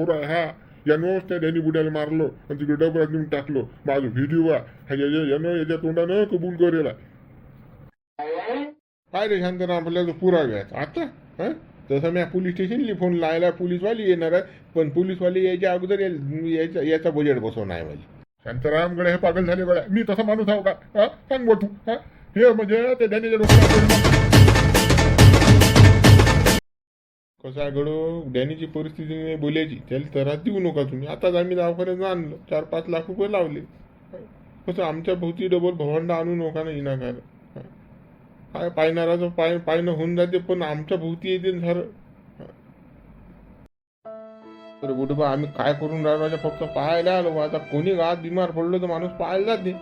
पोरा आहे हा. यानंच त्या डॅनी बुड्याला मारलो आणि तिकडे डबरात नेऊन टाकलो. माझं व्हिडिओ यानं याच्या तोंडानं कबूल करेल. काय रे शांतना, आपल्याला पुरावे आहेत आता. तसं मी पोलीस स्टेशनला फोन लायला, पोलीसवाली येणार आहे, पण पोलीसवाली यायच्या अगोदर याचा बजेट बसवणं आहे माझी. शांताराम गड्या हे पागल झाले गड्या. मी तसा माणूस आहो का? सांग बोल तू. हे म्हणजे ते डॅनीच्या डोक्यात कसं आहे गडो, डॅनीची परिस्थिती बोलायची त्याला त्रास देऊ नका तुम्ही. आताच आम्ही दवाखान्यात आणलं, 4-5 लाख रुपये लावले. कसं आमच्या भोवती डबल भवंड आणू नका ना इनाकार. काय पायणाराचं पायनं होऊन जाते, पण आमच्या भोवती येते झालं. तर बुडबा आम्ही काय करून राहिलो, फक्त पाहायला आलो. आता कोणी गावात बिमार पडलो तर माणूस पाहायला जाते.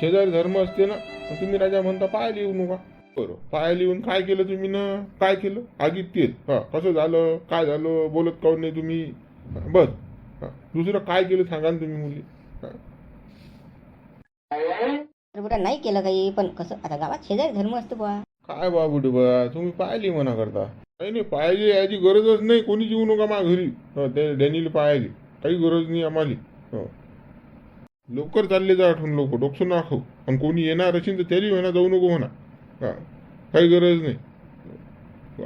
शेजारी धर्म असते ना. तुम्ही राजा म्हणता पाहायला येऊ नका. बरोबर, पाहायला येऊन काय केलं तुम्ही ना? काय केलं? आगीत तेल. कसं झालं, काय झालं, बोलत काऊन नाही तुम्ही? बस दुसरं काय केलं सांगा ना तुम्ही मुली. बुडा नाही केलं काही, पण कसं आता गावात शेजारी धर्म असतो बा. काय बा बुडबा तुम्ही पाहिली म्हणा करता. नाही नाही, पाहिजे याची गरजच नाही. कोणी येऊ नका माझ्या घरी. त्या डॅनीला पाहायली काही गरज नाही आम्हाला. लवकर चालले जा आठवून लोक डोकसं ना खाऊ. आणि कोणी येणार असेल तर त्याला म्हणा जाऊ नको म्हणा. काही गरज नाही.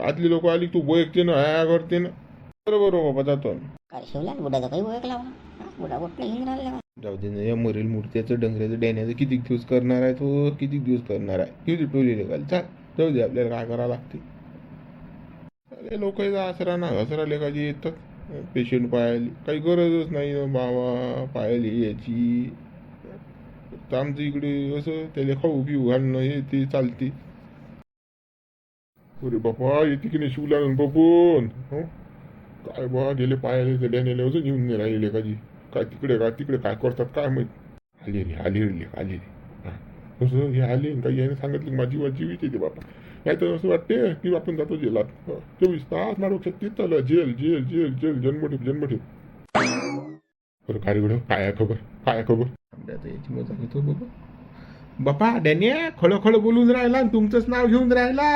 आतली लोक आली तू बोयकते ना, ह्या करते ना. बरोबर बाबा जातो आम्ही. काय शिवला बुडाचा काही ओळखला बुडा बोट नाही घेऊन राहिला. जाऊ दे ना, या मरेल मूर्त्याचं डंगऱ्याचं डॅन्याचं किती दिवस करणार आहे तो, किती दिवस करणार आहे. किती टोली लेखाल चाल. जाऊ दे, आपल्याला काय करावं लागते. अरे लोकांचा आसरा ना घसरा लेखाची येतात पेशंट पाहायला. काही गरजच नाही ना बाबा पाहायली याची. तर आमचं इकडे असं त्याला खाऊ पिऊ घालणं हे ते चालते. अरे बापा येते की नाही शिवला बघून. काय बा गेले पाहायला ते डॅनेले अजून येऊन नाही राहिले लेखाची. काय तिकडे काय करतात काय माहित. आली रे आली रे. कसं हे आले काही याने सांगितलं माझी जीवीच येते बापा. नाही तर असं वाटते की आपण जातो जेलात. 24 तास ना डोक्यात तेच चालू जेल जेल जेल जेल जन्मठेप. बरं काय गड काय खबर याची मजा घेतो बापा. डॅनिया खळखळ बोलून राहिला आणि तुमचंच नाव घेऊन राहिला.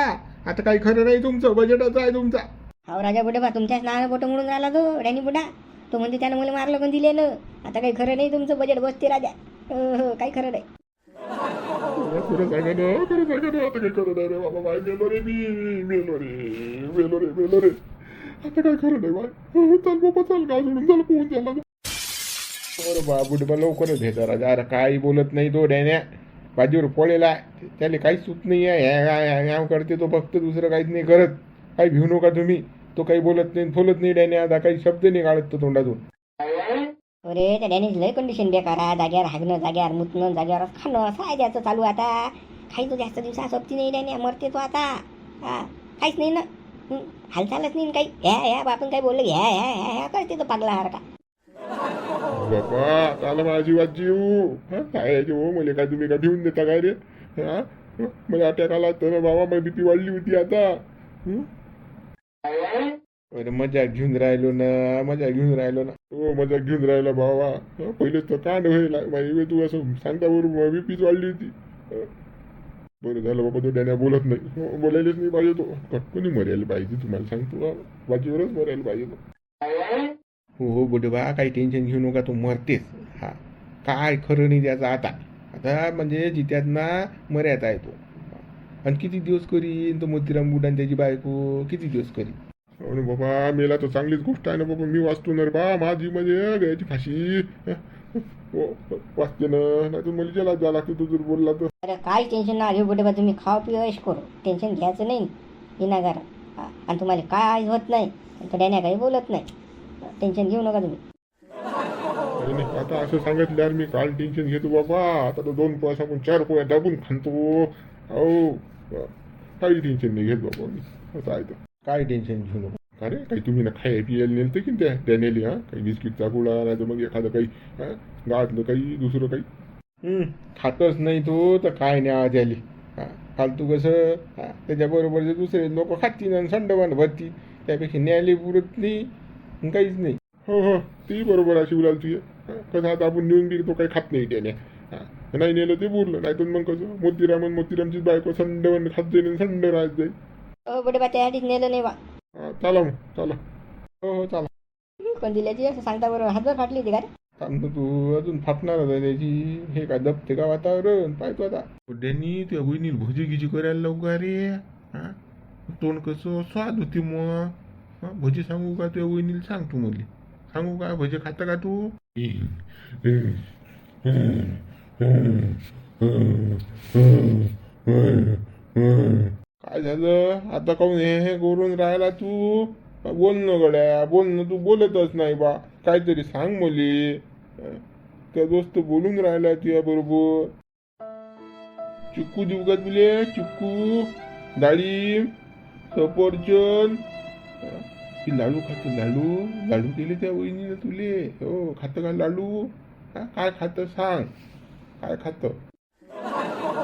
आता काही खरं नाही तुमचं. बजेटच आहे तुमचा. हो राजा बुडा बा, तुमच्याच नावानं बोट म्हणून राहिला तो डॅनी बुडा. तो म्हणजे त्यानं मला मारलं पण दिलेलं. आता काही खरं नाही तुमचं बजेट बसते राजा. काही खरं नाही. खरं सांगा ना आता काही खरं नाही रे बाबा. बाय मेलो रे मी. मेलो रे आता काय खरं नाही बाय. चल बाबा चल गाव सोडून चल पोहून झाला. बरं बाबा लवकरच भेटा राजा. अरे काही बोलत नाही तो डॅन्या. बाजीवर पळेला त्याला काहीच सूट नाही आहे. ह्या करते तो फक्त, दुसरं काहीच नाही करत. काही भिऊ नका तुम्ही. तो काही बोलत नाही फोलत नाही डॅन्या. आता काही शब्द नाही काढत तो तोंडातून. अरे त्या डॅनीच लय कंडिशन बेकार आहे. जाग्यावर हागणं, जाग्यावर मुतणं, जाग्यावर खाणं असं आहे त्याचं चालू. आता खायचं जास्त दिवसा सोबती नाही डॅन्या. मरते तो आता. काहीच नाही ना. हालचालच नाही काही. ह्या आपण काही बोललं ह्या करते तो पागलासारखा. बापा त्याला माझी जीव काय हो मला काय तुम्ही का भिवून देता काय रे. मला अटॅक आला तर बाबा माझी बीपी वाढली होती आता. अरे मजा घेऊन राहिलो ना. हो मजा घेऊन राहिला बाबा. पहिलेच तर कांड व्हायला माझी तू असं सांगता बरोबर बीपीच वाढली होती. बरं झालं बाबा तो डॅन्या बोलत नाही. बोलायलाच नाही पाहिजे तो. कटकनी मरायला पाहिजे तुम्हाला सांगतो. बाजीवरच मरायला पाहिजे तो. हो बुडबा काही टेन्शन घेऊ नका. तू मरतेस. काय खरं नाही त्याचं आता म्हणजे जित्यात ना मर्यादा आहे तो. आणि किती दिवस करीन तो मोतीराम बुडा आणि त्याची बायको किती दिवस करीन. अरे बाबा मेला तर चांगलीच गोष्ट आहे ना बाबा. मी वाचतो ना रे बा. माझी म्हणजे गयाची फाशी वाचते ना. नाही तर मला जेला जा लागते तू जर बोलला तर. अरे काय टेन्शन ना घेऊ बुडे बा. तुम्ही खावा पिवा ऐश करू. टेन्शन घ्यायचं नाही विनागार. आणि तुम्हाला काय होत नाही. तो डॅन्या काही बोलत नाही. टेन्शन घेऊ नका तुम्ही. नाही आता असं सांगितल्यावर मी काल टेन्शन घेतो बाबा. आता तर 2 पोळ्या आपण 4 पोळ्या दाबून खातो. हो काही टेन्शन नाही घेत बाबा मी. असं आहे तर काय टेन्शन घेऊ नका. अरे काही तुम्ही ना खाय पियाला नेलं की त्या डॅनेली. काही बिस्किटचा गोळा नाही तर मग एखादं काही गावातलं काही दुसरं काही. खातच नाही तो तर काय नाही आज आली. फालतू कसं त्याच्याबरोबरचे दुसरे लोक खातील आणि संडवान भरती. त्यापेक्षा न्यायालय पुरत नाही काहीच नाही. हो ती बरोबर आहे शिवलाल तुझे. कसं आता आपण नेऊन बी तो काही खात नाही त्याने. नाही नेलं ते बोललं. नाही तर मग कसं मोतीरामची बायको संडवन खात जाईल संड राहत जाईल. बुडे बा त्यासाठीच नेलं नाही बा. चला मग चला. हो चला. कंदिल्याची असं सांगता बरोबर हातभर फाटली होती का रे? थांब तू अजून फाटणारच आहे त्याची. हे काय दबते का वातावरण पाहतो आता. बुड्यानी त्या वहिनीला भजी गिजी करायला लावू का रे? हा तोंड कसं स्वाद होती मग. हा भजी सांगू का तुझ्या वहिनीला? सांग तू मुली, सांगू का भजी खाता का तू? काय झालं आता? काऊन हे करून राहिला तू? बोल ना गड्या, बोल ना. तू बोलतच नाही बा. काहीतरी सांग मुली. त्या दोस्त बोलून राहिला तुझ्या बरोबर. चिक्कू देऊ का तुले? चिक्कू, डाळिंब, सफरचंद. ती लाडू खातं, लाडू. लाडू केले त्या वहिनीनं तुले? हो खातं का लाडू? काय खातं सांग, काय खातं?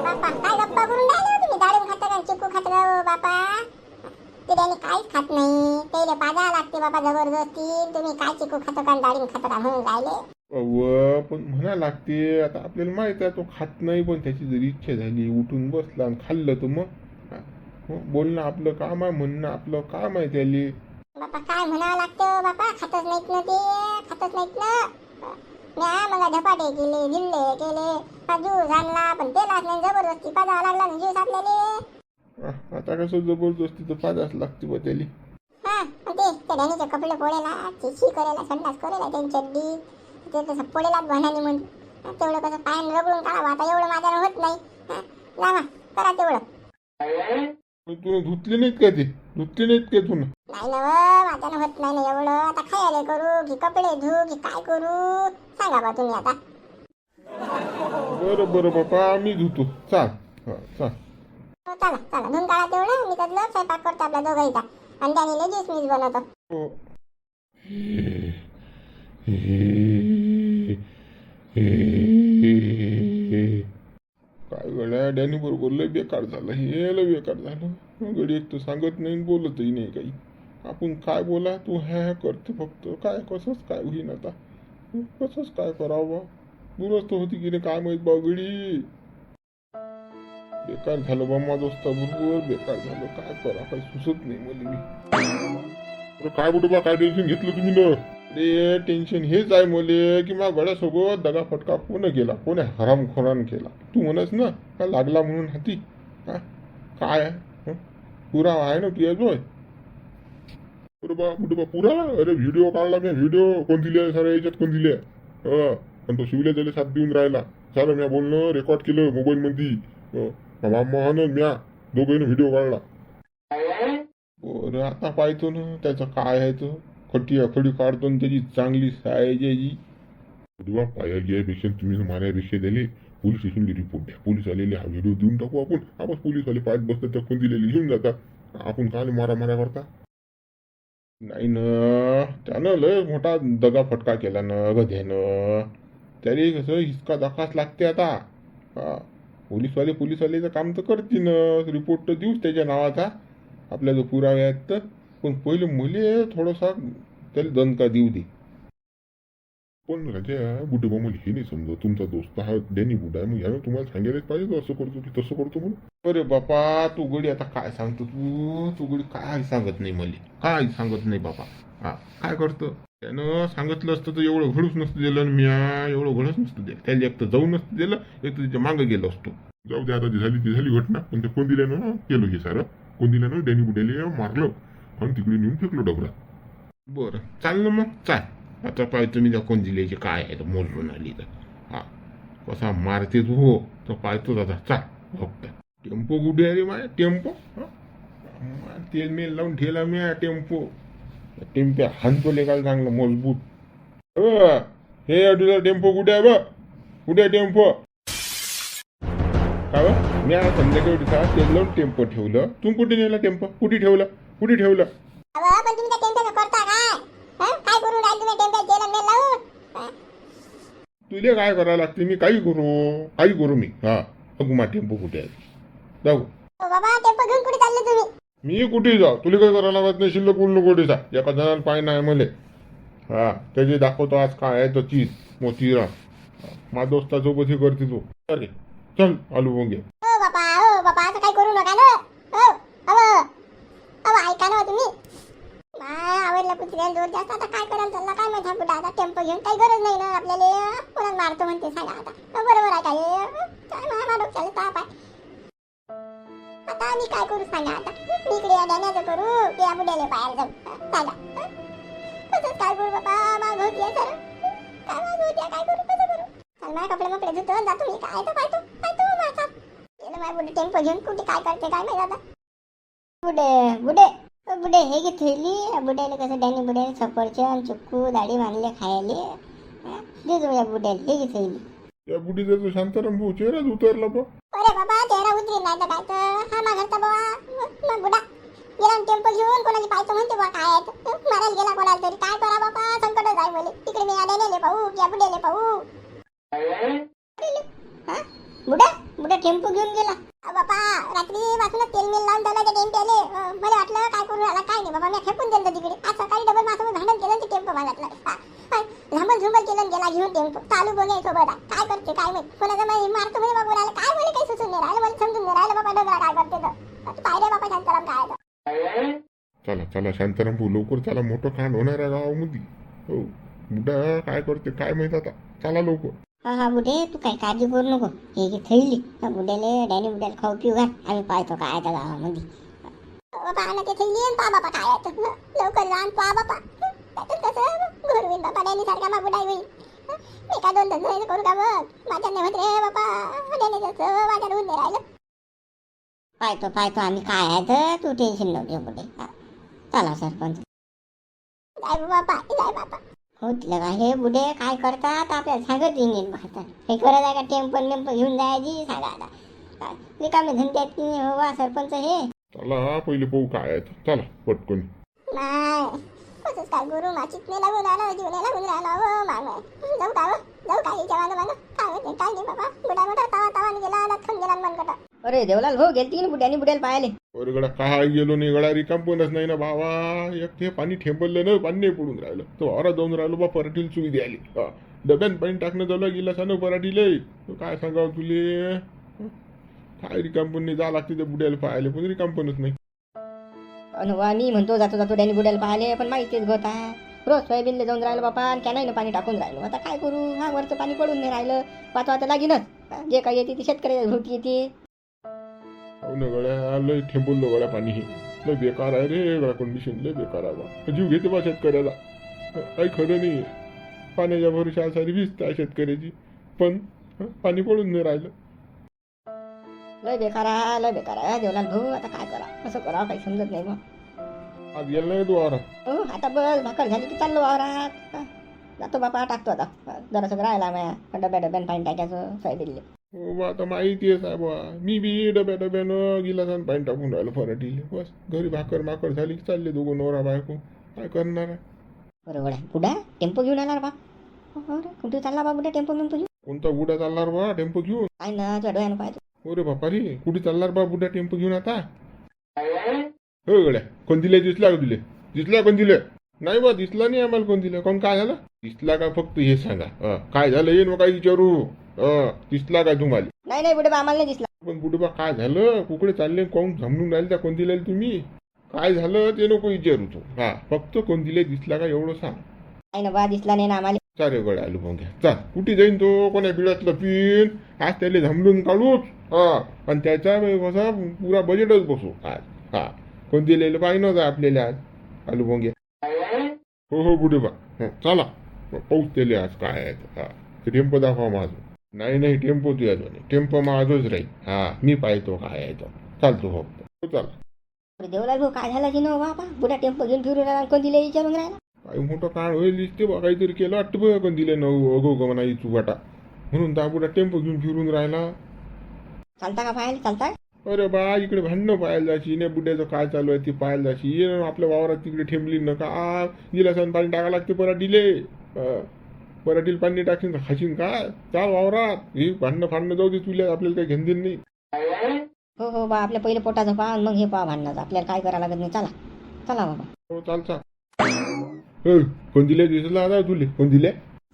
बापा काय गप्पा करून राहिले हो तुम्ही? डाळिंब खाता का चिक्कू खाता का हो बापा? ते त्याने काहीच खात नाही. त्याला पाजा लागते बाबा जबरदस्ती. तुम्ही काय चिक्कू खाता का डाळिंब खाता का म्हणून राहिले? अव पण म्हणा लागते. आता आपल्याला माहित आहे तो खात नाही, पण त्याची जर इच्छा झाली उठून बसला आणि खाल्लं तर मग बोलणं आपलं काम आहे, म्हणणं आपलं काम आहे त्याले. बापा काय म्हणावं लागतं बापा? खातच नाहीत ना ते, खातच नाहीत ना. म्या मला धपाटे केले, जिल्ले केले, ज्यूस आणला, पण तेलाच नाही. जबरदस्ती पाजावा लागला ना ज्यूस आपल्याला. आता कसं जबरदस्ती तर पाजाच लागते बा त्याले. हा पण ते त्या डॅनीचे कपडे पोळेला, शी करेला, संडास करेला, त्यांची चड्डी ते तसं पोळेलाच भांडानी म्हणून. तेवढं कसं पायानं रगडून काढावं? आता एवढं माझ्यानं होत नाही. जावा करा तेवढं. तुला धुतले नाहीत का ते? धुतले नाहीत का तुला? नाही ना माझ्यानं होत नाही ना एवढं. आता खायला करू की कपडे धुऊ की काय करू सांगा बा तुम्ही आता. बरं बरं बापा मी धुतो. चाल चाल. हो, चला चला धुवून काढा तेवढं. मी त्यातलं स्वयंपाक करतो आपल्या दोघांचा. आणि त्याने ज्यूस मीच बनवतो. हो. काय गड्या डॅनी बरोबर लय बेकार झालं. हे लय बेकार झालं. गडी एक तर सांगत नाही, बोलतही नाही काही. आपण काय बोला, तू ह्या करते फक्त. काय कसंच काय होईन आता? कसंच काय करावं? दुरस्त होती की नाही काय माहित बा. गडी बेकार झालं बा. माझं दोस्ता बरोबर बेकार झालं. काय करा काही सुचत नाही मला. मी काय बोलतो बा? काय टेन्शन घेतलं तुम्ही ना? अरे टेन्शन हेच आहे मले की माझ्या गड्यासोबत दगा फटका कोण केला? कोणी हरामखोरानं केला? तू म्हणस ना का लागला म्हणून हाती? हा काय आहे? पुरावा आहे ना तुझ्याजवळ? अरे बा कुठे बा पुरा? अरे व्हिडिओ काढला मी. व्हिडिओ कोण दिले? साऱ्या याच्यात कोण दिले? आणि तो शिवल्या त्याला साथ देऊन राहिला. झालं म्या बोलणं रेकॉर्ड केलं मोबाईल मध्ये. मोहन म्या दोघांनी व्हिडिओ काढला. बरं आता पाहतो ना त्याचं काय आहे. तर खटी आखडी काढतो ना त्याची चांगली सायज याची. पाया घ्यायपेक्षा तुम्ही मारायपेक्षा दिले पोलीस स्टेशनला रिपोर्ट द्या. पोलीस आलेले हा व्हिडिओ देऊन टाकू आपण. आपण पोलीस आले पाहत बसतात त्या कोण दिलेले घेऊन जातात. आपण काय मारा करता? नाही ना त्यानं लय मोठा दगा फटका केला ना गध्यानं. त्याला कसं हिसका दाखाच लागते आता. पोलीसवाले काम तर करतील ना. रिपोर्ट तर देऊच त्याच्या नावाचा आपल्या जो पुरावे आहेत तर. पण पहिले मुले थोडासा त्याला दणका देऊ दे. पण राजा बुड्डे बा मला हे नाही समजा. तुमचा दोस्त हा डॅनी बुड्डा आहे. मग यानं तुम्हाला सांगायलाच पाहिजे असं करतो की तसं करतो म्हणून. अरे बापा तू गडी आता काय सांगतो तू गडी काय सांगत नाही मला. काय सांगत नाही बापा. काय करतो त्यानं? सांगितलं असतं तर एवढं घडूच नसतं दिलं. आणि म्या एवढं घडच नसतं दिलं त्याला. एक तर जाऊ नसतं दिलं, एक तर त्याच्या मागं गेलो असतो. जाऊ दे आता. ती झाली घटना. पण ते कोण दिल्यानं केलं हे सारं? कोण दिल्यानं डॅनी बुड्याला मारलं आणि तिकडे नेऊन फेकलं डबरा. बरं चाल ना मग चाल. आता पाय तुम्ही त्या कोण दिल्याचे काय आहे तर मोजून आली तर. कसा मारते तू हो तर पाहतो दादा. चाल फक्त. टेम्पो कुठे आहे माय? टेम्पो तेल मेल लावून ठेला मी टेम्पो हाणतो लेकाल चांगलं मजबूत. हे तुझा टेम्पो कुठे आहे बा? कुठे आहे टेम्पो? का बा मी आज संध्याकाळी तेल लावून टेम्पो ठेवलं. तू कुठे नेला टेम्पो? कुठे ठेवलं? कुठे ठेवलं? पण तुम्ही त्या टेम्पोचं करता काय? काय करून राहिले तुम्ही टेम्पोत तेल मेल लावून? तुला काय करावं लागते? मी काही करू मी. बघू मा टेम्पो कुठे आहे. जाऊ बाबा टेम्पो घेऊन कुठे चालले तुम्ही? मी कुठे जाऊ? तुला काय करावं लागत नाही. शिल्लक बोलणं कुठे जा. एका जणाला पाय नाही मले. त्याचे दाखवतो आज काय आहे तर चीज मोतीरा. माझ्या दोस्तासोबत हे करते तू. अरे चल आलू बोंगे. हो बापा असं काही करू नका ना. हो ऐका ना तुम्ही. आवडलं कुत्र्याला जोर जास्त आता काय करायला चालला काय माहिती हा बुडा आता टेम्पो घेऊन काही गरज नाही ना आपल्याला कोणाला मारतो म्हणते सांगा आता बरोबर आहे काय माझ्या डोक्याला ताप आहे आता मी काय करू सांगा आता मी इकडे या डॅन्याचं करू की या बुड्याला बाहेर जाऊ सांगा कसं काय करू बाबा माग होती आहे सर काय माग होती आहे काय करू कसं करू चल माझ्या कपडे मपडे धुतो जातो मी काय तर पाहतो माझा गेलं माझ्या बुडे टेम्पो घेऊन कुठे काय करते काय माहिती आता बुडे हे घे थैली बुड्याला कसं डॅनी बुड्याला सफरचंद चिक्कू दाढी मानले खायले दे जाऊ या बुड्याला हे घे थैली या बुढीचा तो शांताराम भाऊ चेहराच उतरला बा. अरे बाबा चेहरा उतरी नाही तर काय तर हा माघारचा बाबा मग बुडा गेला टेम्पो घेऊन कोणाची पाहतो म्हणते बा काय आहे मारायला गेला कोणाला तरी काय करा बाबा संकट जाय बोले तिकडे मी आलेले पाहू या बुड्याले पाहू हा बुडा टेम्पो घेऊन गेला बाबा रात्री पासूनच तेल मेल लावून ठेवला त्या टेम्पोले मला वाटलं काय करून आला काय नाही बाबा मी फेकून दिलं तिकडे आज सकाळी डबल माझं भांडण केलं ते टेम्पो मागतला झंबल केलं गेला घेऊन टेम्पो चालू बोलाय सोबत काय करते काय माहिती कोणाचा माहिती मारतो म्हणे बाबा बोलायला काय बोले काही सुचून नाही राहिलं मला समजून नाही राहिलं बाबा डोंगरा काय करते तर पाहिजे बाबा शांताराम काय चला चला शांताराम भाऊ लवकर चला मोठं कांड होणार आहे गावामध्ये हो बुडा काय करते काय माहित आता चला लवकर हा बुडे तू काही काळजी करू नको हे घे थैली बुड्याले डॅनी बुड्याला खाऊ पिऊ घाल आम्ही पाहतो काय आहे त्या गावामध्ये बाबा ना ते लिहिन पा बाबा काय आहे तर लवकर जाण पा बाबा त्यातच कसं घर होईल बाबा डॅनी सारखा मा बुडाई होईल मी का दोन धंदे करू का मग माझ्या नाही होत रे बाबा डॅनी जसं माझ्या होऊन नाही राहिलं पाहतो आम्ही काय आहे तर तू टेन्शन नको घेऊ बुडे चला सरपंच जाय बाबा हो तिला का हे बुडे काय करतात आपल्याला सांगत येईन भारतात हे करत आहे का टेम्पो घेऊन जायची सांगा आता रिकामे धंदे आहेत की नाही हो वा सरपंच हे चला पहिले पाहू काय आहे चला पटकन नाही कसंच काय गुरु माचित नाही लागून राहिला जीव नाही लागून राहिला हो माग जाऊ काय हिच्या मागं काय होते काय नाही बाबा बुडा मोठा तावा गेला लटकन गेला मन कटा अरे देवलाल भाऊ गेलती ना बुड्यानी बुड्याला पाहिले अरे गडा काय गेलो नाही गडा रिकाम पणच नाही ना भावा एक ते पाणी ठेंबलं ना पाणी नाही पडून राहिलं तो औरा जाऊन राहिलो बा पराठीला चुकी द्यायली डब्यान पाणी टाकणं झालं गेला सा पराठीले काय सांगावं तुले काय रिकाम पण नाही जा लागते ते बुड्याला पाहायला पण रिकाम पणच नाही मी म्हणतो जातो डॅनी बुड्याला पाहिले पण माहितीच होत आहे रोज सोयाबीनला जाऊन राहिलं बापा आणि कॅनाईनं पाणी टाकून राहिलो आता काय करू हा वरचं पाणी पडून नाही राहिलं पाहतो आता लागीनच जे काही येते ते शेतकऱ्याच्या भोवती येते हो ना गड्या लय ठेंबलं गड्या पाणी हे लय बेकार आहे रे गड्या कंडिशन लय बेकार आहे बा जीव घेते बा शेतकऱ्याला काही खरं नाही पाण्याच्या भरोशा सारी वीज आहे शेतकऱ्याची पण पाणी पडून नाही राहिलं लय बेकार आहे देवलाल भाऊ आता काय करा कसं करावं काही समजत नाही मग आज गेला नाही तू वावरात हो आता बस भाकर झाली की चाललो वावरात जातो बापा टाकतो आता जरा सगळं राहिला माझ्या डब्यान पाणी टाकायचं सोयाबीनले हो बा आता माहिती आहे साहेब मी बी डब्यानं गिलासान पाणी टाकून राहिलो फराटीले बस घरी भाकर झाली की चालले दोघं नवरा बायको काय करणार आहे बरोबर आहे बुडा टेम्पो घेऊन आला बा कुठे चालला बा बुडा टेम्पो घेऊन कोणता बुडा चालणार बा टेम्पो घेऊन काय ना तुझ्या डोळ्यानं पाहतो अरे बापा रे कुठे चालणार बा बुडा टेम्पो घेऊन आता हो गड्या कोण दिले दिसला कोण दिले नाही बा दिसला नाही आम्हाला कोण दिलं कोण काय झालं दिसला का फक्त हे सांगा काय झालं येईन मग काय विचारू दिसला का तुम्हाला नाही बुडे बा आम्हाला नाही दिसला पण बुडे बा काय झालं कुकडे चालले कोण झमणून राहिले त्या कोण दिले तुम्ही काय झालं ते नको विचारू तू हा फक्त कोण दिले दिसला का एवढं सांग नाही ना बा दिसला नाही ना आम्हाला चारे गड्या आलू मग घ्या चाल कुठे जाईन तो कोणा बिळातलं पिन आज त्याला झमडून काढूच आणि त्याचा कसा पुरा बजेटच बसू आज कोण दिलेलं पाहिजे जा आपल्याला आज आलू भोंग्या हो बुडे बा चला पाऊस दिले आज काय आहे ते टेम्पो दाखवा माझं नाही टेम्पो तुझ्या टेम्पो माझंच राहील मी पाहतो काय आहे तो चालतो हो चला देवलाल भाऊ काय झालं की नो बाबा बुडा टेम्पो घेऊन फिरून राहिला कोण दिले विचारून राहिला काही मोठं काळ होईल दिसते बा काहीतरी केलं वाटतं बघ कोण दिले अगो म्हणा इचू वाटा म्हणून त्या बुडा टेम्पो घेऊन फिरून राहिला चालता का पाहायला चालता अरे बा इकडे भांडणं पाहायला जाशी ने बुड्याचं काय चालू आहे ते पाहायला जाशी ये आपल्या वावरात तिकडे ठेंबली नका गिलासान पाणी टाका लागते पराठीला पाणी टाकशील तर खाशील काय चाल वावरात ही भांडणं जाऊ दे तुला आपल्याला काही घेणदेन नाही हो बा आपल्या पहिले पोटाचं पहा मग हे पहा भांडणाचं आपल्याला काय करायला लागत नाही चला बाबा हो चाल कोण दिले दिसला आता तुले कोण दिले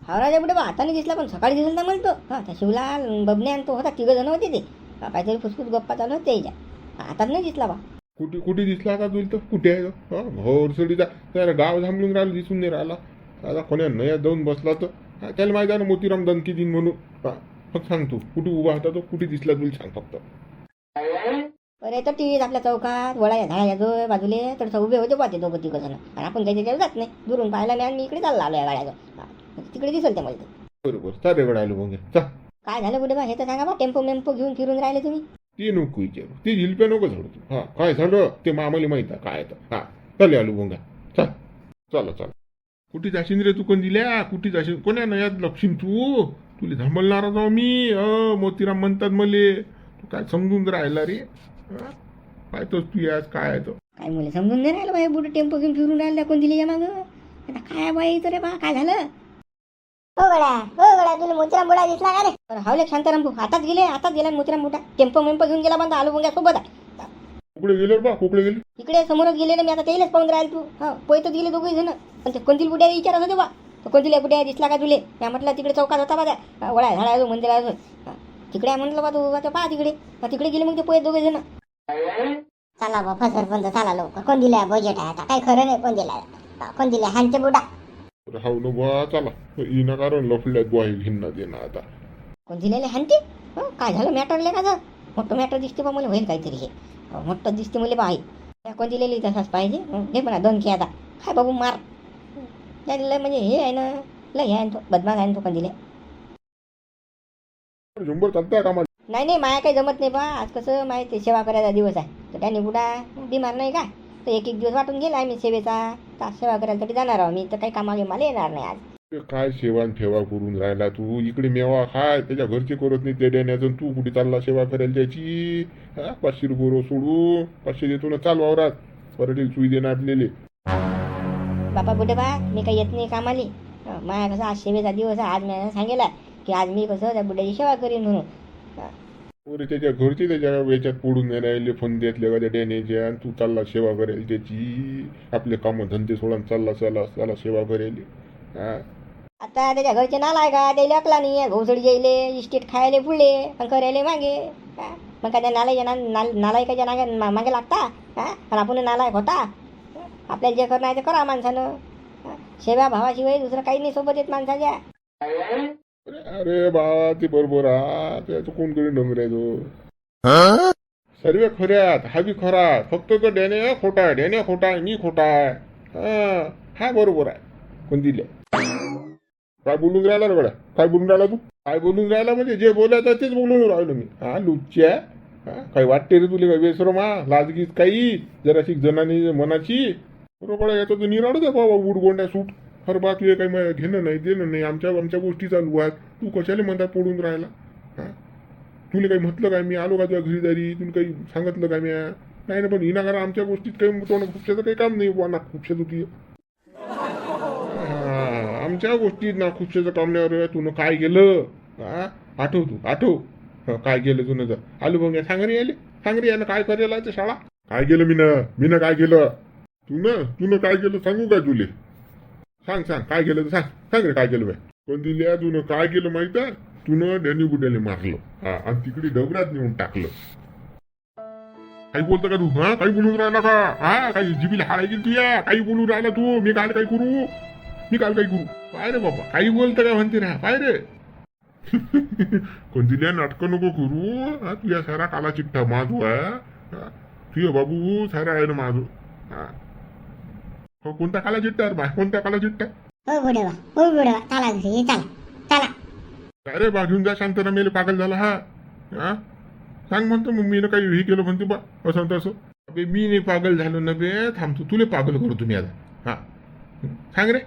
हा राजा बुडे बा आता नाही दिसला पण सकाळी दिसला ना मला तो त्या शिवलाल बबने आणि तो होता 3 जण होते ते काहीतरी फुसफुस गप्पा चालू होते त्याच्या आता नाही दिसला बा कुठे कुठे दिसला आता तुला तर कुठे आहे तो? घोरसडीचा त्याला गाव थांबून राहिलं, दिसून नाही राहिला. आता कोण्या नया जाऊन बसला तर त्याला माहिती आहे ना मोतीराम दणकी दिन म्हणून. फक्त सांग तू कुठे उभा होता तो, कुठे दिसला तुला सांग फक्त. अरे तर टीव्हीत आपल्या चौकात वळाच्या झाडाच्या जो बाजूले तर उभे होते पाहते दोघं तिघं जण. आणि आपण काही त्याच्यावर जात नाही, दुरून पाहायला नाही. आणि मी इकडे चालला आलो या गाड्याचं, तिकडे दिसेल ते मला ते. बरोबर चालेल गड आलो मग चा. काय झालं कुठे बा हे तर सांगा बा. टेम्पो मेम्पो घेऊन फिरून राहिले तुम्ही. ते नको विचारू, ते झिलप्या नको झाडू तू. काय झालं ते मामाला माहित आहे काय तर. चालेल आलो मग चल. चला चला. कुठे जाशील रे तू? कोण दिल्या कुठे जाशील? कोण्या नयात लक्षीन तू? तुला थांबवणार जाऊ मी. मोतीराम म्हणतात मले. तू काय समजून राहिला रे? काय तोच तू आज काय आहे तो? काय मुले समजून नाही राहिलं बाई. बुडे टेम्पो घेऊन फिरून राहिला कोण दिली या मागं. आता काय बाई तर रे बा काय झालं? हो गड्या तुला मोतीराम बुडा दिसला का रे? बरं हावले शांताराम भाऊ आताच गेला मोतीराम मोठा. टेम्पो मेम्पो घेऊन गेला बंद. आलू बुंग्या सोबत आहे. कुकडे गेले बा? कुकडे गेले? इकडे समोरच गेले ना. मी आता त्यालाच पाहून राहील तू. पोहतच गेले दोघे जण. पण ते कोणतील बुड्या विचारत होते बा. कोणतील बुड्या दिसला का तुले? त्या म्हटलं तिकडे चौकात होता बा त्या वळा झाडा जो मंदिर आहे तिकडे आहे म्हटलं बा तू. आता पहा तिकडे. तिकडे गेले मग ते पोहत दोघे जण. चला बापा सरपंच चला लवकर. कोण दिलाय बजेट आहे आता? काही खरं नाही. कोण दिलाय? कोण दिलाय? हांचे बुडा. हाव ना बा चला. येणं कारण लफड्यात बुवा घेणं देणं आता. कोण दिलेले हानते? काय झालं मॅटरले का गं? मोठं मॅटर दिसते बा मला. होईल काहीतरी हे. मोठं दिसते मला बाई. कोण दिलेली तसाच पाहिजे. हे म्हणा दोन की आता काय बाबू मार. लय म्हणजे हे आहे ना. लय हे आहे तो बदमाश आहे तो कोण दिले. शंभर चालतंय का मला? नाही माया काही जमत नाही बा. आज कसं माहिती सेवा करायचा दिवस आहे. तर त्याने बुडा बिमार नाही का, तर एक दिवस वाटून गेला आम्ही सेवेचा. तर सेवा करायसाठी जाणार आहो मी. तर काही कामागे मला येणार नाही आज. काय सेवा ठेवा करून राहिला तू? इकडे मेवा खाय, त्याच्या घरचे करत नाही ते देण्याचं. तू कुठे चालला सेवा करायला त्याची? 500 रुपये सोडू. 500 देतो ना, चाल वावरात. परत सुई देणार आपल्याला. बापा बुडे बा मी काही येत नाही कामाली. माया कसं आज सेवेचा दिवस आहे. आज मी सांगेला की आज मी कसं त्या बुड्याची सेवा करीन म्हणून. अरे त्याच्या घरचे त्याच्या याच्यात पडून नाही राहिले. फोन देतले का त्या डॅनेच्या. आणि तू चालला सेवा करायला त्याची. आपले कामं धंदे सोडून चालला सेवा करायला. आता त्याच्या घरचे नाला आहे का? त्याला अकला नाही. घोसडी जायले इस्टेट खायले पुढले आणि करायले मागे. मग काय त्या नालायकाच्या मागे लागता? आणि आपण नालायक होता? आपल्याला जे करणं आहे ते करा माणसानं. सेवा भावाशिवाय दुसरं काही नाही सोबत येत माणसाच्या. अरे बा ते बरोबर त्याचं कोण करी डोंगरायचो. सर्व खऱ्यात हा बी खरा. फक्त तो डॅने खोटा आहे. डॅने खोटा आहे, मी खोटा आहे. हा बरोबर आहे. कोण दिले? काय बोलून राहिला रे बडा? काय बोलून राहिला तू? काय बोलून राहिला म्हणजे जे बोलायचं तेच बोलून राहिलो मी. लुच्च्या. काही वाटते रे तुला? काही बेसरमा लाजगीत काही जराशी जनानी मनाची. बरोबर याचं तर निराडच आहे बाबा. उडगोंड्या सूट हर बात तुझे काही घेणं नाही देणं नाही. आमच्या गोष्टी चालू आहेत. तू कशाला म्हणतात पडून राहिला? तुला काही म्हटलं काय? मी आलो का तुझ्या घरी दारी? तुला काही सांगितलं काय? मी नाही ना. पण विनाकारण आमच्या गोष्टीत काही तोंड खुपशाचं काही काम नाही बुवा. ना खुपशाचं तुझं आमच्या गोष्टीत ना खुपशाचं काम नाही. तुनं काय केलं? आठव तू आठव. काय केलं तुनं? जर आलू बघ सांग रे याले. सांग रे यानं काय करायला आहे शाळा? काय केलं मीनं काय केलं? तुनं काय केलं सांगू काय तुले? सांग काय केलं? सांग रे काय केलं बाय? पण दिल्या तुनं काय केलं माहित आहे? तुनं डॅनी बुड्याने मारलं आणि तिकडे डबऱ्यात नेऊन टाकलं. काही बोलतो का तू? काही बोलून राहिला का? काही जिबीला हाडाय गेली तुया? काही बोलून राहिला तू? मी काल काही करू? पाय रे बाबा काही बोलतं काय म्हणते ना? पाय रे. कोणतील्या नाटकं नको करू. तुझ्या सारा काला चिट्टा माझू आहे. तुझ्या बाबू सारा आहे ना माझू. कोणता काला चिट्टा रे बाय? कोणत्या काला चिट्टा? हो बुडेवा चला घरी चला. अरे बा घेऊन जा शांत. मेले पागल झाला सांग म्हणतो मग मी काही हे केलं म्हणते बा असं तसं. अबे मी नाही पागल झालो ना बे. थांबतो तुले पागल करू तुम्ही आता. सांग रे.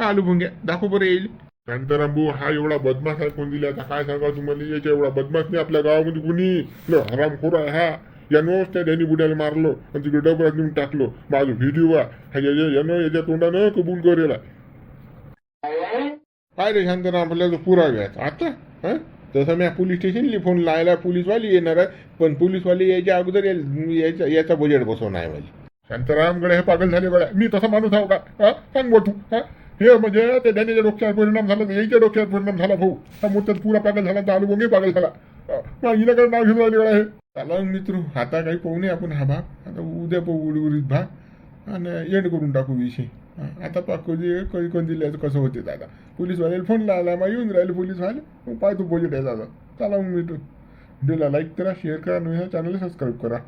आलू भुंग्या दाखव बरं येईल. शांताराम भाऊ हा एवढा बदमाश आहे. कोण दिला आता काय सांगा तुम्हाला? याच्या एवढा बदमाश नाही आपल्या गावामध्ये कुणी. हरामखोर आहे हा. यानं त्या डॅनी बुड्याला मारलो आणि तिकडे डबऱ्यात नेऊन टाकलो. माझं व्हिडिओ यानं याच्या तोंडानं कबूल करेला. काय रे शांताराम आपल्याला पुराव्यात आता? तसं मी पोलीस स्टेशनली फोन लायला. पोलीसवाली येणार आहे. पण पोलीसवाली यायच्या अगोदर याचा बजेट बसवणार आहे माझी. शांताराम गड्या हे पागल झाले गड्या. मी तसा माणूस आहो का? सांग बोल तू. हे म्हणजे त्या डॅनीच्या डोक्यावर परिणाम झाला. याच्या डोक्यावर परिणाम झाला भाऊ. हा मोठ्यात पुरा पागल झाला. तर आलू बोंगे पागल झाला. हिला काय नाव घेऊन राहिले आहे. चला मग मित्र, आता काही पाहू नये आपण हा भाग. आता उद्या पाहू उर्वरित भाग आणि एंड करून टाकू विषय. आता पाहू जे काही कोण दिल्याचं कसं होते दादा. पोलीसवाल्याला फोन लावला, मग येऊन राहिले पोलीसवाले. मग पाहतो प्रोजेक्ट आहे दादा. चला मग मित्र, व्हिडिओला लाईक करा, शेअर करा, आणि चॅनलला सबस्क्राईब करा.